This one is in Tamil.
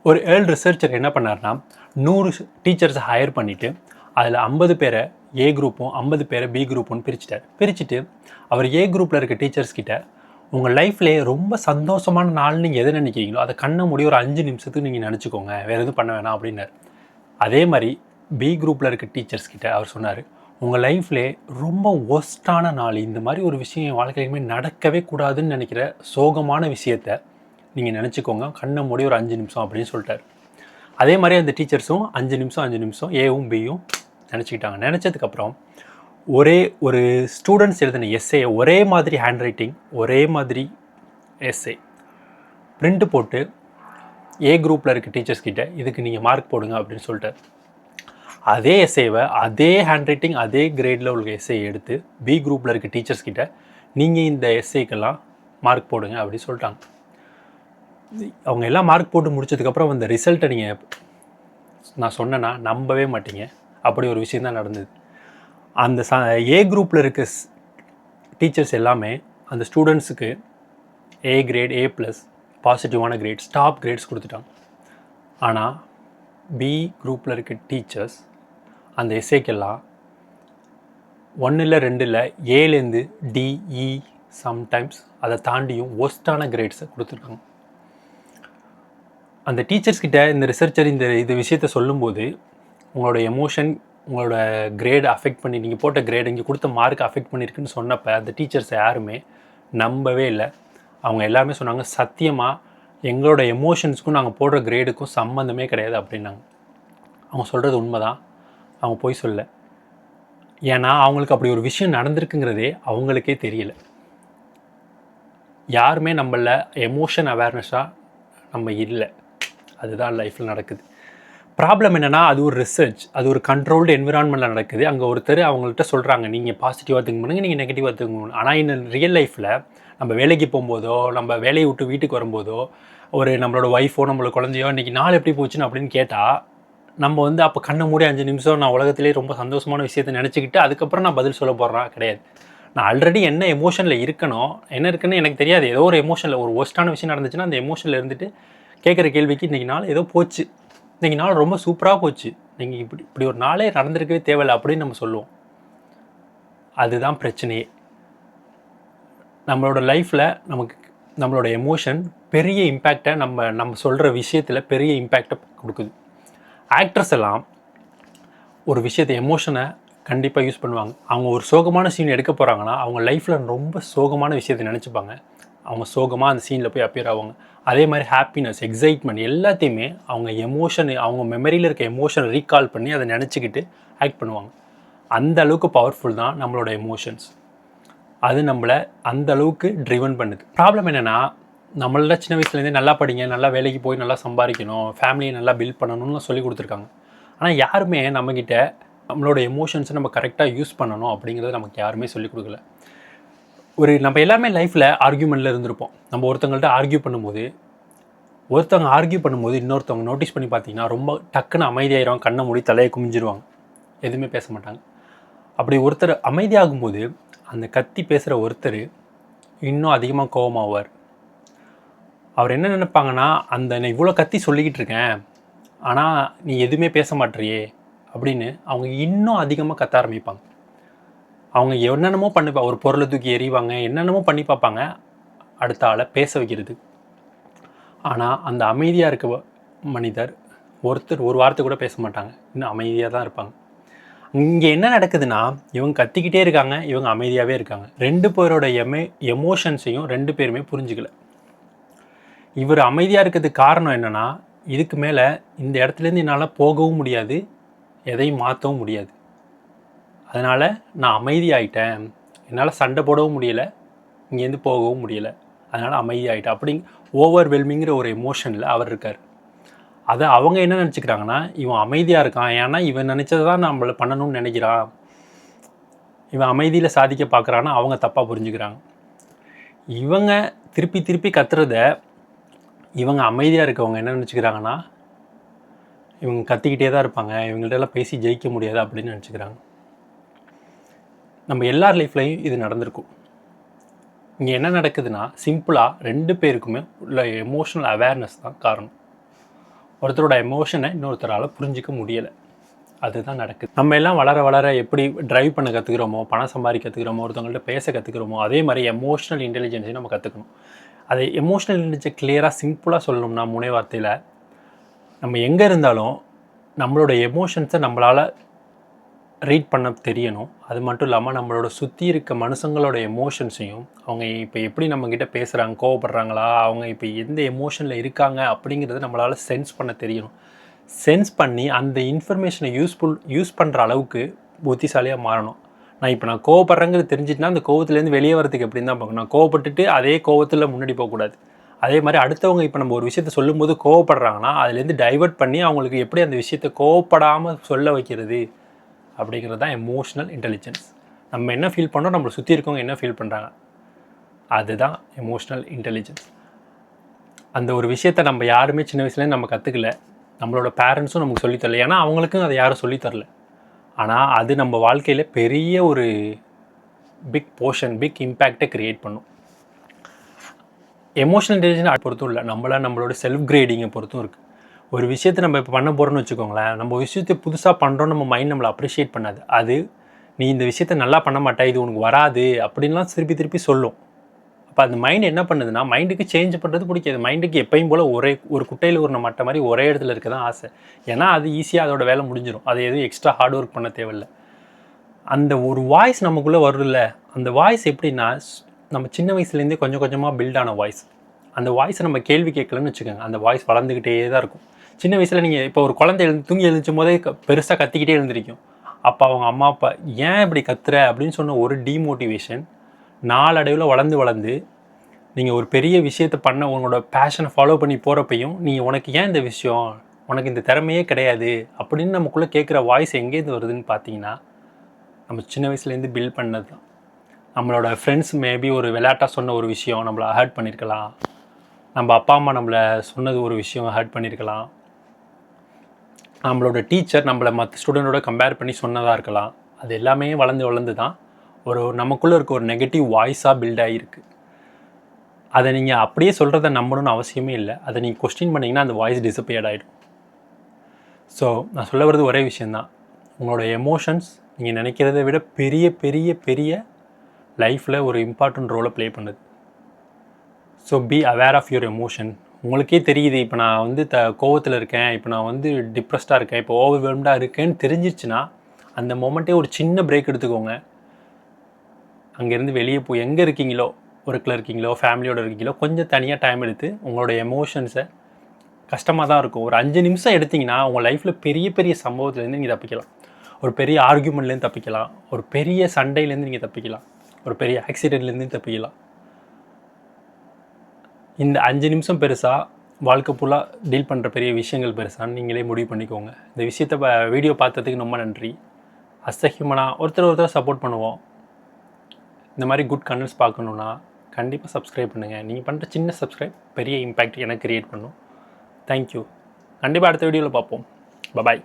ஒரு ஏர்ல் ரிசர்ச்சர் என்ன பண்ணார்னா 100 டீச்சர்ஸை ஹையர் பண்ணிவிட்டு அதில் 50 பேரை ஏ குரூப்பும் 50 பேரை பி குரூப்புன்னு பிரிச்சுட்டு அவர் ஏ குரூப்பில் இருக்க டீச்சர்ஸ் கிட்ட உங்கள் லைஃப்லேயே ரொம்ப சந்தோஷமான நாள் நீங்கள் எதை நினைக்கிறீங்களோ அதை கண்ணை மூடி ஒரு 5 நிமிஷத்துக்கு நீங்கள் நினச்சிக்கோங்க, வேறு எதுவும் பண்ண வேணாம் அப்படின்னார். அதே மாதிரி பி குரூப்பில் இருக்க டீச்சர்ஸ் கிட்ட அவர் சொன்னார், உங்கள் லைஃப்லே ரொம்ப ஒஸ்ட்டான நாள், இந்த மாதிரி ஒரு விஷயம் என் வாழ்க்கையிலுமே நடக்கவே கூடாதுன்னு நினைக்கிற சோகமான விஷயத்தை நீங்கள் நினச்சிக்கோங்க, கண்ணை மூடி ஒரு 5 நிமிஷம் அப்படின்னு சொல்லிட்டார். அதே மாதிரி அந்த டீச்சர்ஸும் 5 நிமிஷம் ஏவும் பியும் நினச்சிக்கிட்டாங்க. நினச்சதுக்கப்புறம் ஒரு ஸ்டூடெண்ட்ஸ் எழுதின எஸ்ஏ ஒரே மாதிரி ஹேண்ட் ரைட்டிங், ஒரே மாதிரி எஸ்ஏ பிரிண்ட் போட்டு ஏ குரூப்பில் இருக்க டீச்சர்ஸ் கிட்ட இதுக்கு நீங்கள் மார்க் போடுங்க அப்படின்னு சொல்லிட்டார். அதே எஸ்ஏவை அதே ஹேண்ட் ரைட்டிங் அதே கிரேடில் உள்ள எஸ்ஏ எடுத்து பி குரூப்பில் இருக்க டீச்சர்ஸ் கிட்ட நீங்கள் இந்த எஸ்ஏக்கெல்லாம் மார்க் போடுங்க அப்படின்னு சொல்லிட்டாங்க. அவங்க எல்லாம் மார்க் போட்டு முடிச்சதுக்கப்புறம் அந்த ரிசல்ட்டை நீங்கள் நான் சொன்னேன்னா நம்பவே மாட்டீங்க, அப்படி ஒரு விஷயம் தான் நடந்தது. அந்த ஏ குரூப்பில் இருக்க டீச்சர்ஸ் எல்லாமே அந்த ஸ்டூடெண்ட்ஸுக்கு ஏ கிரேட், A+, பாசிட்டிவான கிரேட்ஸ், டாப் கிரேட்ஸ் கொடுத்துட்டாங்க. ஆனால் பி குரூப்பில் இருக்க டீச்சர்ஸ் அந்த எஸ்ஏக்கெல்லாம் 1 இல்லை 2 இல்லை ஏலேருந்து டிஇ சம்டைம்ஸ் அதை தாண்டியும் ஒஸ்ட்டான கிரேட்ஸை கொடுத்துருக்காங்க. அந்த டீச்சர்ஸ்கிட்ட இந்த ரிசர்ச்சர் இந்த விஷயத்தை சொல்லும்போது உங்களோட எமோஷன் உங்களோட கிரேடை அஃபெக்ட் பண்ணி நீங்கள் போட்ட கிரேட் இங்கே கொடுத்த மார்க் அஃபெக்ட் பண்ணியிருக்குன்னு சொன்னப்போ அந்த டீச்சர்ஸ் யாருமே நம்பவே இல்லை. அவங்க எல்லாருமே சொன்னாங்க, சத்தியமாக எங்களோட எமோஷன்ஸுக்கும் நாங்கள் போடுற கிரேடுக்கும் சம்மந்தமே கிடையாது அப்படின்னாங்க. அவங்க சொல்கிறது உண்மை தான், அவங்க போய் சொல்ல. ஏன்னா அவங்களுக்கு அப்படி ஒரு விஷயம் நடந்திருக்குங்கிறதே அவங்களுக்கே தெரியல. யாருமே நம்மள எமோஷன் அவேர்னஸாக நம்ம இல்லை, அதுதான் லைஃப்பில் நடக்குது. ப்ராப்ளம் என்னென்னா அது ஒரு ரிசர்ச், அது ஒரு கண்ட்ரோல்டு என்விரான்மெண்ட்டில் நடக்குது. அங்கே ஒருத்தர் அவங்கள்ட்ட சொல்கிறாங்க, நீங்கள் பாசிட்டிவாக திங்க் பண்ணுங்கள், நீங்கள் நெகட்டிவாக திங்க் பண்ணணும். ஆனால் இந்த ரியல் லைஃப்பில் நம்ம வேலைக்கு போகும்போதோ நம்ம வேலையை விட்டு வீட்டுக்கு வரும்போதோ ஒரு நம்மளோட ஒய்ஃபோ நம்மளோட குழந்தையோ இன்றைக்கி நாள் எப்படி போச்சுன்னு அப்படின்னு கேட்டால் நம்ம அப்போ கண்ணை மூடி 5 நிமிஷம் நான் உலகத்திலே ரொம்ப சந்தோஷமான விஷயத்தை நினச்சிக்கிட்டு அதுக்கப்புறம் நான் பதில் சொல்ல போகிறேன் கிடையாது. நான் ஆல்ரெடி என்ன எமோஷனில் இருக்கணும், என்ன இருக்குன்னு எனக்கு தெரியாது. ஏதோ ஒரு எமோஷனில் ஒரு ஒஸ்ட்டான விஷயம் நடந்துச்சுன்னா அந்த எமோஷனில் இருந்துட்டு கேட்குற கேள்விக்கு இன்றைக்கி நாள் ஏதோ போச்சு, இன்றைக்கி நாள் ரொம்ப சூப்பராக போச்சு, நீங்கள் இப்படி ஒரு நாளே நடந்திருக்கவே தேவையில்லை அப்படின்னு நம்ம சொல்லுவோம். அதுதான் பிரச்சனையே. நம்மளோட லைஃப்பில் நம்மளோட எமோஷன் பெரிய இம்பேக்டை நம்ம சொல்கிற விஷயத்தில் பெரிய இம்பேக்டை கொடுக்குது. ஆக்ட்ரஸ் எல்லாம் ஒரு விஷயத்தை எமோஷனை கண்டிப்பாக யூஸ் பண்ணுவாங்க. அவங்க ஒரு சோகமான சீன் எடுக்க போகிறாங்கன்னா அவங்க லைஃப்பில் ரொம்ப சோகமான விஷயத்தை நினச்சிப்பாங்க, அவங்க சோகமாக அந்த சீனில் போய் அப்பியர் ஆவாங்க. அதே மாதிரி ஹாப்பினஸ், எக்ஸைட்மெண்ட் எல்லாத்தையுமே அவங்க அவங்க மெமரியில் இருக்க எமோஷனை ரீகால் பண்ணி அதை நினச்சிக்கிட்டு ஆக்ட் பண்ணுவாங்க. அந்த அளவுக்கு பவர்ஃபுல் தான் நம்மளோட எமோஷன்ஸ். அது நம்மளை அந்த அளவுக்கு ட்ரிவன் பண்ணுது. ப்ராப்ளம் என்னென்னா நம்மள சின்ன வயசுலேருந்தே நல்லா படிங்க, நல்லா வேலைக்கு போய் நல்லா சம்பாதிக்கணும், ஃபேமிலியை நல்லா பில்ட் பண்ணணும்னு சொல்லி கொடுத்துருக்காங்க. ஆனால் யாருமே நம்மக்கிட்ட நம்மளோட எமோஷன்ஸை நம்ம கரெக்டாக யூஸ் பண்ணணும் அப்படிங்கிறத நமக்கு யாருமே சொல்லிக் கொடுக்கல. நம்ம எல்லாமே லைஃப்பில் ஆர்கியூமெண்ட்டில் இருந்திருப்போம். நம்ம ஒருத்தவங்கள்ட்ட ஆர்கியூ பண்ணும்போது இன்னொருத்தவங்க நோட்டீஸ் பண்ணி பார்த்தீங்கன்னா ரொம்ப டக்குன்னு அமைதியாயிரும், கண்ணை மூடி தலையை குமிஞ்சிருவாங்க, எதுவுமே பேச மாட்டாங்க. அப்படி ஒருத்தர் அமைதியாகும்போது அந்த கத்தி பேசுகிற ஒருத்தர் இன்னும் அதிகமாக கோபமாவார். அவர் என்ன நினைப்பாங்கன்னா, நான் இவ்வளோ கத்தி சொல்லிக்கிட்டு இருக்கேன் ஆனால் நீ எதுவுமே பேச மாட்டேறியே அப்படின்னு அவங்க இன்னும் அதிகமாக கத்த ஆரம்பிப்பாங்க. அவங்க என்னென்னமோ பண்ணிப்பாங்க, ஒரு பொருளை தூக்கி எறிவாங்க, என்னென்னமோ பண்ணி பார்ப்பாங்க அடுத்த ஆளை பேச வைக்கிறது. ஆனால் அந்த அமைதியாக இருக்க மனிதர் ஒருத்தர் ஒரு வார்த்தை கூட பேச மாட்டாங்க, இன்னும் அமைதியாக தான் இருப்பாங்க. இங்கே என்ன நடக்குதுன்னா இவங்க கத்திக்கிட்டே இருக்காங்க, இவங்க அமைதியாகவே இருக்காங்க. 2 பேரோட எமோஷன்ஸையும் 2 பேருமே புரிஞ்சுக்கல. இவர் அமைதியாக இருக்கிறதுக்கு காரணம் என்னென்னா, இதுக்கு மேலே இந்த இடத்துலேருந்து என்னால் போகவும் முடியாது, எதையும் மாற்றவும் முடியாது, அதனால் நான் அமைதியாகிட்டேன், என்னால் சண்டை போடவும் முடியலை, இங்கேருந்து போகவும் முடியலை, அதனால் அமைதியாகிட்டேன் அப்படி ஓவர்வெல்மிங்கிற ஒரு எமோஷனில் அவர் இருக்கார். அதை அவங்க என்ன நினச்சிக்கிறாங்கன்னா, இவன் அமைதியாக இருக்கான், ஏன்னா இவன் நினச்சதை தான் நம்மளை பண்ணணும்னு நினைக்கிறான், இவன் அமைதியில் சாதிக்க பார்க்குறான்னா அவங்க தப்பாக புரிஞ்சுக்கிறாங்க. இவங்க திருப்பி கத்துறத இவங்க அமைதியாக இருக்கவங்க என்ன நினச்சிக்கிறாங்கன்னா, இவங்க கத்திக்கிட்டே தான் இருப்பாங்க, இவங்கள்ட்டெல்லாம் பேசி ஜெயிக்க முடியாது அப்படின்னு நினச்சிக்கிறாங்க. நம்ம எல்லார் லைஃப்லையும் இது நடந்திருக்கும். இங்கே என்ன நடக்குதுன்னா சிம்பிளாக 2 பேருக்குமே உள்ள எமோஷ்னல் அவேர்னஸ் தான் காரணம். ஒருத்தரோட எமோஷனை இன்னொருத்தரால் புரிஞ்சிக்க முடியலை. அதுதான் நடக்குது. நம்ம எல்லாம் வளர வளர எப்படி டிரைவ் பண்ண கற்றுக்கிறோமோ, பணம் சம்பாதிக்க கற்றுக்கிறோமோ, ஒருத்தவங்கள்ட்ட பேச கற்றுக்கிறோமோ, அதே மாதிரி எமோஷனல் இன்டெலிஜென்ஸையும் நம்ம கற்றுக்கணும். அதை எமோஷனல் இன்டெலிஜென்ஸ் கிளியராக சிம்பிளாக சொல்லணும்னா, முனை வார்த்தையில் நம்ம எங்கே இருந்தாலும் நம்மளோட எமோஷன்ஸை நம்மளால் ரீட் பண்ண தெரியணும். அது மட்டும் இல்லாமல் நம்மளோட சுற்றி இருக்க மனுஷங்களோட எமோஷன்ஸையும், அவங்க இப்போ எப்படி நம்மக்கிட்ட பேசுகிறாங்க, கோவப்படுறாங்களா, அவங்க இப்போ எந்த எமோஷனில் இருக்காங்க அப்படிங்கிறத நம்மளால் சென்ஸ் பண்ண தெரியணும். சென்ஸ் பண்ணி அந்த இன்ஃபர்மேஷனை யூஸ் பண்ணுற அளவுக்கு புத்திசாலியாக மாறணும். நான் கோவப்படுறேங்கிறது தெரிஞ்சிட்டுனா அந்த கோவத்துலேருந்து வெளியே வரதுக்கு எப்படின்னு தான் பார்க்கணும். நான் கோவப்பட்டுட்டு அதே கோவத்தில் முன்னாடி போகக்கூடாது. அதே மாதிரி அடுத்தவங்க இப்போ நம்ம ஒரு விஷயத்த சொல்லும்போது கோவப்படுறாங்கன்னா அதுலேருந்து டைவர்ட் பண்ணி அவங்களுக்கு எப்படி அந்த விஷயத்தை கோவப்படாமல் சொல்ல வைக்கிறது அப்படிங்கிறது தான் எமோஷ்னல் இன்டெலிஜென்ஸ். நம்ம என்ன ஃபீல் பண்ணுறோம், நம்மளை சுற்றி இருக்கவங்க என்ன ஃபீல் பண்ணுறாங்க, அதுதான் எமோஷ்னல் இன்டெலிஜென்ஸ். அந்த ஒரு விஷயத்தை நம்ம யாருமே சின்ன வயசுலேருந்து நம்ம கற்றுக்கல. நம்மளோட பேரண்ட்ஸும் நமக்கு சொல்லித்தரல. ஏன்னா அவங்களுக்கும் அதை யாரும் சொல்லித்தரல. ஆனால் அது நம்ம வாழ்க்கையில் பெரிய ஒரு பிக் இம்பேக்டை க்ரியேட் பண்ணும். எமோஷனல் இன்டெலிஜென்ஸ் பொறுத்தும் இல்லை, நம்மளோட செல்ஃப் கிரேடிங்கை பொறுத்தும் இருக்குது. ஒரு விஷயத்தை நம்ம இப்போ பண்ண போகிறோன்னு வச்சுக்கோங்களேன், நம்ம விஷயத்தை புதுசாக பண்ணுறோம், நம்ம மைண்ட் நம்மளை அப்ரிஷியேட் பண்ணாது. அது நீ இந்த விஷயத்தை நல்லா பண்ண மாட்டே, இது உனக்கு வராது அப்படின்லாம் திருப்பி சொல்லும். அப்போ அந்த மைண்ட் என்ன பண்ணுதுன்னா, மைண்டுக்கு சேஞ்ச் பண்ணுறது பிடிக்காது. மைண்டுக்கு எப்பயும் போல் ஒரு குட்டையில் ஒரு மட்டை மாதிரி ஒரே இடத்துல இருக்க தான் ஆசை. ஏன்னா அது ஈஸியாக அதோட வேலை முடிஞ்சிடும். அது எதுவும் எக்ஸ்ட்ரா ஹார்ட் ஒர்க் பண்ண தேவையில்லை. அந்த ஒரு வாய்ஸ் நமக்குள்ளே வரும்ல, அந்த வாய்ஸ் எப்படின்னா நம்ம சின்ன வயசுலேருந்தே கொஞ்சம் கொஞ்சமாக பில்ட் ஆன வாய்ஸ். அந்த வாய்ஸை நம்ம கேள்வி கேட்கலன்னு வச்சுக்கோங்க, அந்த வாய்ஸ் வளர்ந்துக்கிட்டே தான் இருக்கும். சின்ன வயசில் நீங்கள் இப்போ ஒரு குழந்தை தூங்கி எழுந்துச்சும் போதே பெருசாக கத்திக்கிட்டே எழுந்திருக்கும். அப்போ அவங்க அம்மா அப்பா ஏன் இப்படி கத்துற அப்படின்னு சொன்ன ஒரு டீமோட்டிவேஷன் நாளடைவில் வளர்ந்து நீங்கள் ஒரு பெரிய விஷயத்தை பண்ண உங்களோட பேஷனை ஃபாலோ பண்ணி போகிறப்பையும் உனக்கு ஏன் இந்த விஷயம், உனக்கு இந்த திறமையே கிடையாது அப்படின்னு நமக்குள்ளே கேட்குற வாய்ஸ் எங்கேருந்து வருதுன்னு பார்த்தீங்கன்னா, நம்ம சின்ன வயசுலேருந்து பில்ட் பண்ணது தான். நம்மளோட ஃப்ரெண்ட்ஸ் மேபி ஒரு விளையாட்டாக சொன்ன ஒரு விஷயம் நம்மளை ஹர்ட் பண்ணியிருக்கலாம். நம்ம அப்பா அம்மா நம்மளை சொன்னது ஒரு விஷயம் ஹர்ட் பண்ணியிருக்கலாம். நம்மளோட டீச்சர் நம்மளை மற்ற ஸ்டூடெண்ட்டோட கம்பேர் பண்ணி சொன்னதாக இருக்கலாம். அது எல்லாமே வளர்ந்து தான் நமக்குள்ளே இருக்க ஒரு நெகட்டிவ் வாய்ஸாக பில்ட் ஆகிருக்கு. அதை நீங்கள் அப்படியே சொல்கிறத நம்பணும்னு அவசியமே இல்லை. அதை நீங்கள் கொஸ்டின் பண்ணிங்கன்னா அந்த வாய்ஸ் டிஸப்பியர்ட் ஆகிடும். ஸோ நான் சொல்ல வர்றது ஒரே விஷயந்தான், உங்களோட எமோஷன்ஸ் நீங்கள் நினைக்கிறத விட பெரிய பெரிய பெரிய லைஃப்பில் ஒரு இம்பார்ட்டன்ட் ரோலை ப்ளே பண்ணுது. So be aware of your emotion. உங்களுக்கே தெரியுது, இப்போ நான் கோவத்தில் இருக்கேன், இப்போ நான் டிப்ரெஸ்டாக இருக்கேன், இப்போ ஓவர்வெல்ம்டாக இருக்கேன்னு தெரிஞ்சிருச்சுன்னா அந்த மொமெண்ட்டே ஒரு சின்ன பிரேக் எடுத்துக்கோங்க. அங்கேருந்து வெளியே போய் எங்கே இருக்கீங்களோ, ஒர்க்கில் இருக்கீங்களோ, ஃபேமிலியோடு இருக்கீங்களோ, கொஞ்சம் தனியாக டைம் எடுத்து உங்களோட எமோஷன்ஸை, கஷ்டமாக தான் இருக்கும், ஒரு 5 நிமிஷம் எடுத்திங்கன்னா உங்கள் லைஃப்பில் பெரிய பெரிய சம்பவத்துலேருந்து நீங்கள் தப்பிக்கலாம். ஒரு பெரிய ஆர்கியூமெண்ட்லேருந்து தப்பிக்கலாம், ஒரு பெரிய சண்டையிலேருந்து நீங்கள் தப்பிக்கலாம், ஒரு பெரிய ஆக்சிடென்ட்லேருந்து தப்பிக்கலாம். இந்த 5 நிமிஷம் பெருசாக, வாழ்க்கை ஃபுல்லாக டீல் பண்ணுற பெரிய விஷயங்கள் பெருசான்னு நீங்களே முடிவு பண்ணிக்கோங்க. இந்த விஷயத்தை வீடியோ பார்த்ததுக்கு ரொம்ப நன்றி. அசஹியூமனாக ஒருத்தர் சப்போர்ட் பண்ணுவோம். இந்த மாதிரி குட் கண்டென்ட்ஸ் பார்க்கணுன்னா கண்டிப்பாக சப்ஸ்கிரைப் பண்ணுங்கள். நீங்கள் பண்ணுற சின்ன சப்ஸ்கிரைப் பெரிய இம்பேக்ட் எனக்கு க்ரியேட் பண்ணும். தேங்க்யூ. கண்டிப்பாக அடுத்த வீடியோவில் பார்ப்போம். பாய்.